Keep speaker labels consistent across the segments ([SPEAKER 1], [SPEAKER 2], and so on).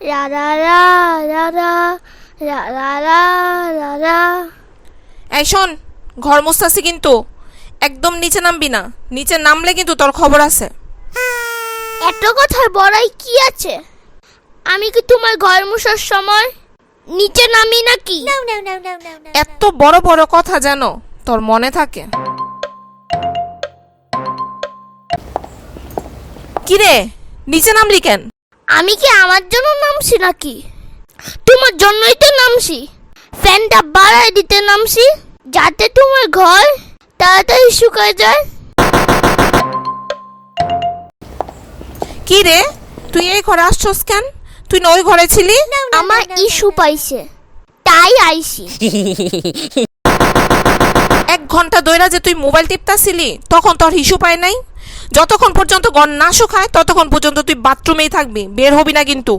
[SPEAKER 1] রা রা রা রা রা রা রা রা রা রা।
[SPEAKER 2] এই শোন, ঘর মুছতাছি কিন্তু একদম নিচে নামবি না। নিচে নামলে কিন্তু তোর খবর আছে।
[SPEAKER 1] এত কথার বড়াই কি আছে? আমি কি তোমার ঘর মুছার সময় নিচে নামি নাকি?
[SPEAKER 2] এত বড় বড় কথা যেন তোর মনে থাকে। কিরে, নিচে নামলি কেন?
[SPEAKER 1] আমি কি আমার জন্য নামছি নাকি? তোমার জন্যই তো নামছি। ফ্যানটা বাড়ায় দিতে নামছি, যাতে তোমার ঘর তাড়াতাড়ি শুকায় যায়।
[SPEAKER 2] কি রে, তুই এই ঘরে আসছস কেন? তুই না ওই ঘরে ছিলি?
[SPEAKER 1] আমার ইস্যু পাইছে, তাই আইছি।
[SPEAKER 2] 1 ঘন্টা ধইরা যে তুই মোবাইল টিপতাছিলি তখন তোর হিসু পায় নাই? যতক্ষণ পর্যন্ত ঘর না শুকায় ততক্ষণ পর্যন্ত তুই বাথরুমেই থাকবি, বের হবি না কিন্তু।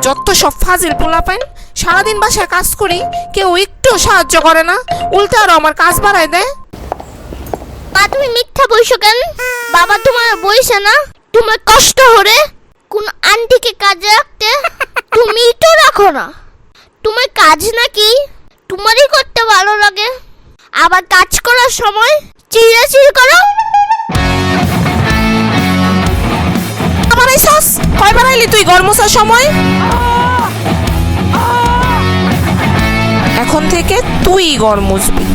[SPEAKER 2] যত সব ফাজিল পোলাপাইন, সারাদিন বাসায় কাজ করি, কেউ একটু সাহায্য করে না, উল্টা আরো আমার কাজ বাড়ায় দেয়।
[SPEAKER 1] মা, তুমি মিথ্যা বইছো কেন? বাবা তোমার বইছে না তোমার কষ্ট হরে কোন আন্টিকে কাজে রাখতে? তুমি তো রাখো না। তোমার কাজ নাকি তোমারই করতে ভালো লাগে, আবার কাজ করার সময় চিল্লাচিল্লি করো।
[SPEAKER 2] আবার আইসস? কয়বার আইলি তুই ঘর মোছার সময়? এখন থেকে তুই ঘর মুছবি।